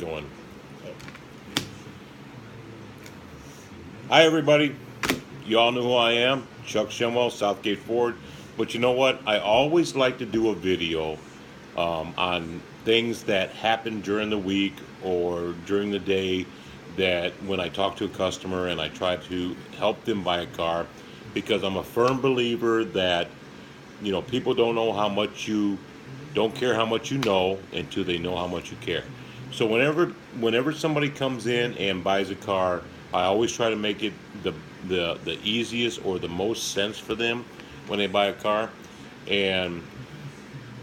going. Hi, everybody. You all know who I am, Chuck Shemwell, Southgate Ford. But you know what? I always like to do a video on things that happen during the week or during the day, that when I talk to a customer and I try to help them buy a car, because I'm a firm believer that people don't care how much you know until they know how much you care. So whenever somebody comes in and buys a car, I always try to make it the easiest or the most sense for them when they buy a car. And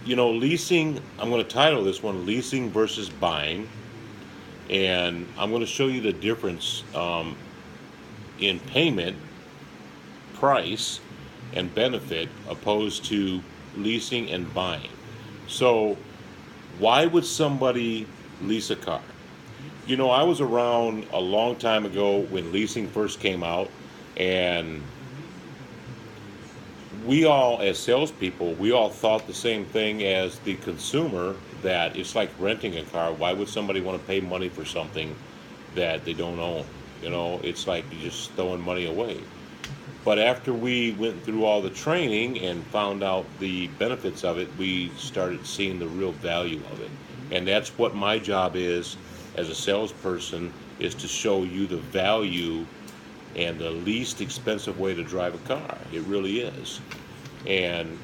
leasing, I'm going to title this one "Leasing versus Buying," and I'm going to show you the difference in payment, price, and benefit opposed to leasing and buying. So, why would somebody lease a car? I was around a long time ago when leasing first came out, and we all, as salespeople, we all thought the same thing as the consumer, that it's like renting a car. Why would somebody want to pay money for something that they don't own? It's like you're just throwing money away. But after we went through all the training and found out the benefits of it, we started seeing the real value of it. And that's what my job is as a salesperson, is to show you the value and the least expensive way to drive a car. It really is. And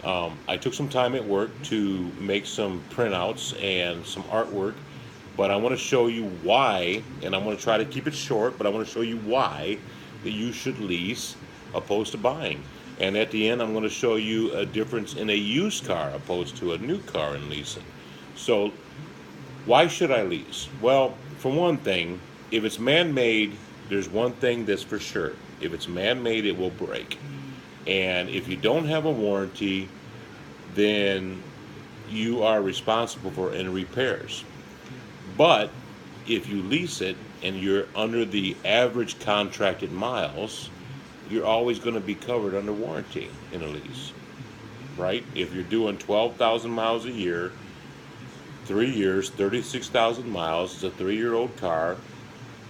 I took some time at work to make some printouts and some artwork, but I want to show you why, and I'm going to try to keep it short, but I want to show you why that you should lease opposed to buying. And at the end, I'm going to show you a difference in a used car opposed to a new car in leasing. So why should I lease? Well, for one thing, if it's man-made, there's one thing that's for sure. If it's man-made, it will break. And if you don't have a warranty, then you are responsible for any repairs. But if you lease it and you're under the average contracted miles, you're always going to be covered under warranty in a lease, right? If you're doing 12,000 miles a year, 3 years, 36,000 miles, it's a 3-year-old car,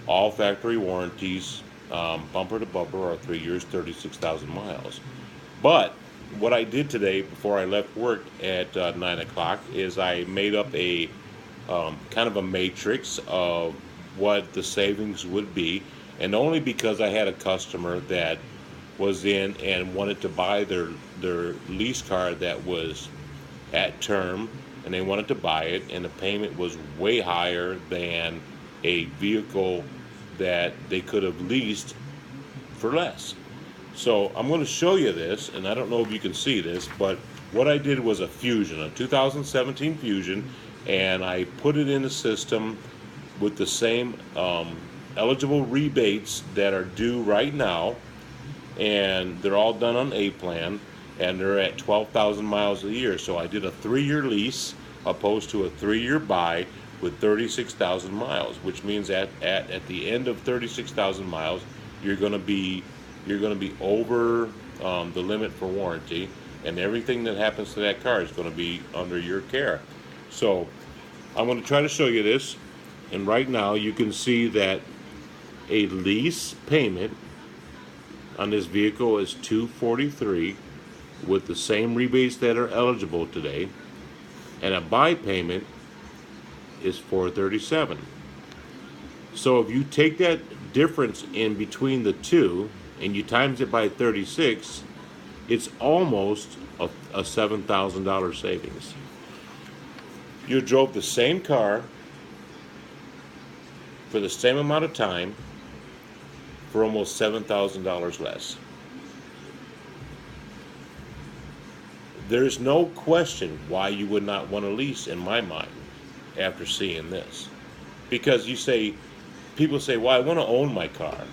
all factory warranties, bumper to bumper, are 3 years, 36,000 miles. But what I did today before I left work at 9 o'clock is I made up a kind of a matrix of what the savings would be, and only because I had a customer that was in and wanted to buy their lease car that was at term, and they wanted to buy it, and the payment was way higher than a vehicle that they could have leased for less. So I'm going to show you this, and I don't know if you can see this, but what I did was a Fusion, a 2017 Fusion, and I put it in the system with the same eligible rebates that are due right now, and they're all done on A plan, and they're at 12,000 miles a year. So I did a 3-year lease opposed to a 3-year buy with 36,000 miles, which means at the end of 36,000 miles, you're going to be over the limit for warranty, and everything that happens to that car is going to be under your care. So I'm going to try to show you this, and right now you can see that a lease payment on this vehicle is $243 with the same rebates that are eligible today, and a buy payment is $437. So if you take that difference in between the two and you times it by 36, it's almost a $7,000 savings. You drove the same car for the same amount of time for almost $7,000 less. There's no question why you would not want to lease, in my mind, after seeing this. Because people say, well, I want to own my car.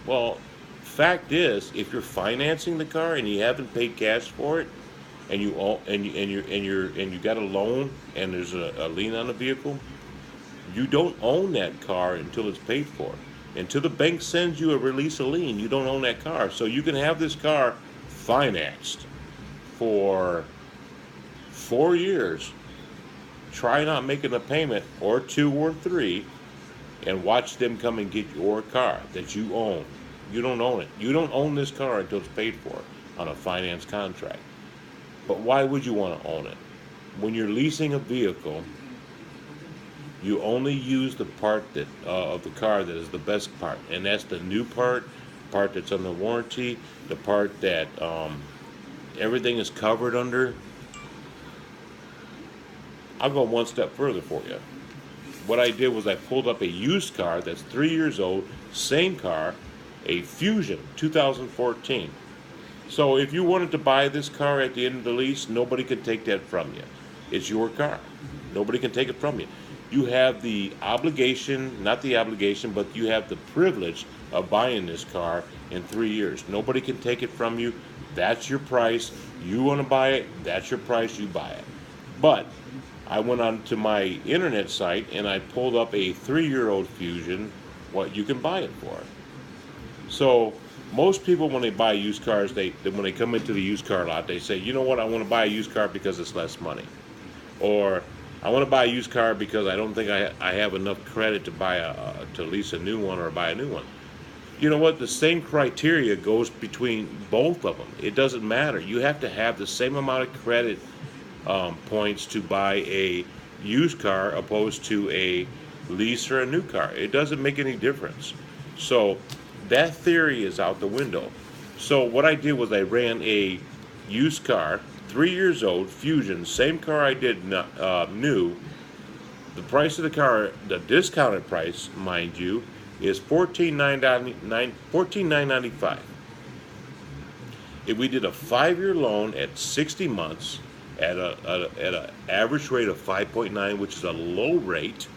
Well, fact is, if you're financing the car and you haven't paid cash for it, and you got a loan and there's a lien on the vehicle, you don't own that car until it's paid for. Until the bank sends you a release of lien, you don't own that car. So you can have this car financed for 4 years Try not making a payment or two or three and watch them come and get your car that you own. You don't own it. You don't own this car until it's paid for on a finance contract. But why would you want to own it? When you're leasing a vehicle, you only use the part that of the car that is the best part, and that's the new part that's under warranty, the part that everything is covered under. I'll go one step further for you. What I did was I pulled up a used car that's 3 years old, same car, a Fusion 2014. So if you wanted to buy this car at the end of the lease, nobody can take that from you. It's your car. Nobody can take it from you. You have the obligation, not the obligation, but you have the privilege of buying this car in 3 years. Nobody can take it from you. That's your price. You want to buy it, that's your price, you buy it. But I went on to my internet site and I pulled up a 3-year-old Fusion, what you can buy it for. So most people, when they buy used cars, when they come into the used car lot, they say, you know what, I want to buy a used car because it's less money. Or I want to buy a used car because I don't think I have enough credit to lease a new one or buy a new one. You know what? The same criteria goes between both of them. It doesn't matter. You have to have the same amount of credit points to buy a used car opposed to a lease or a new car. It doesn't make any difference. So that theory is out the window. So what I did was I ran a used car, 3 years old, Fusion, same car I did new. The price of the car, the discounted price, mind you, is $14,995. If we did a 5-year loan at 60 months at an average rate of 5.9, which is a low rate,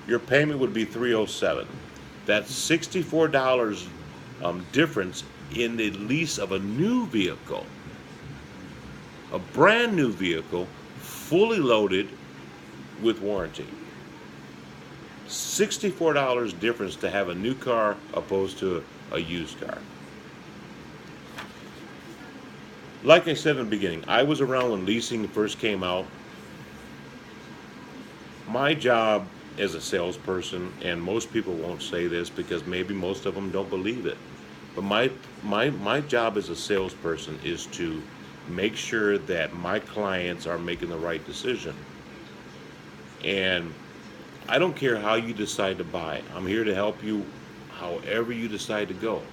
your payment would be $307. That's $64 difference in the lease of a new vehicle. A brand new vehicle, fully loaded with warranty. $64 difference to have a new car opposed to a used car. Like I said in the beginning, I was around when leasing first came out. My job as a salesperson, and most people won't say this because maybe most of them don't believe it, but my job as a salesperson is to make sure that my clients are making the right decision. And I don't care how you decide to buy. I'm here to help you however you decide to go.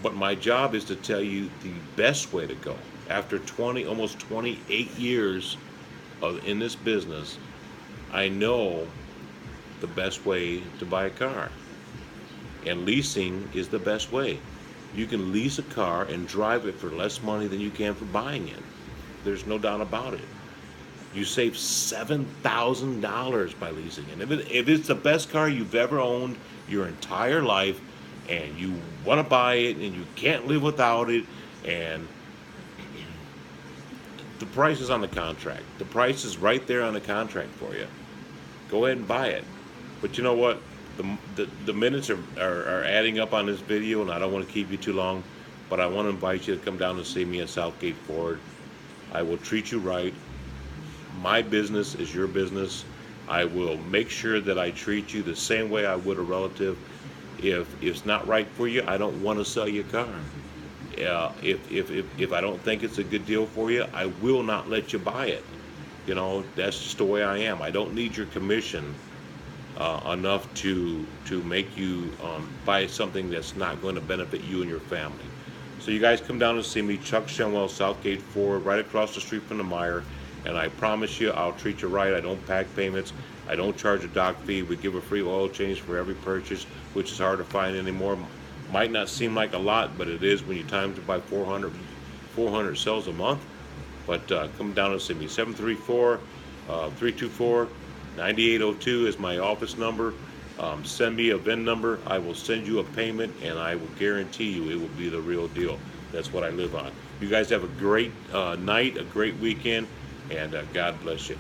But my job is to tell you the best way to go. After almost 28 years in this business, I know the best way to buy a car. And leasing is the best way. You can lease a car and drive it for less money than you can for buying it. There's no doubt about it. You save $7,000 by leasing it. If it's the best car you've ever owned your entire life, and you want to buy it, and you can't live without it, and the price is on the contract. The price is right there on the contract for you. Go ahead and buy it. But you know what? The minutes are adding up on this video, and I don't want to keep you too long, but I want to invite you to come down and see me at Southgate Ford. I will treat you right. My business is your business. I will make sure that I treat you the same way I would a relative. If it's not right for you, I don't want to sell you a car. If I don't think it's a good deal for you, I will not let you buy it. You know, that's just the way I am. I don't need your commission enough to make you buy something that's not going to benefit you and your family. So you guys come down and see me, Chuck Shemwell, Southgate Ford, right across the street from the Meyer, and I promise you I'll treat you right. I don't pack payments. I don't charge a dock fee. We give a free oil change for every purchase, which is hard to find anymore. Might not seem like a lot, but it is when you time to buy 400 cells a month. But come down and see me. 734-324-9802 is my office number. Send me a VIN number. I will send you a payment, and I will guarantee you it will be the real deal. That's what I live on. You guys have a great night, a great weekend, and God bless you.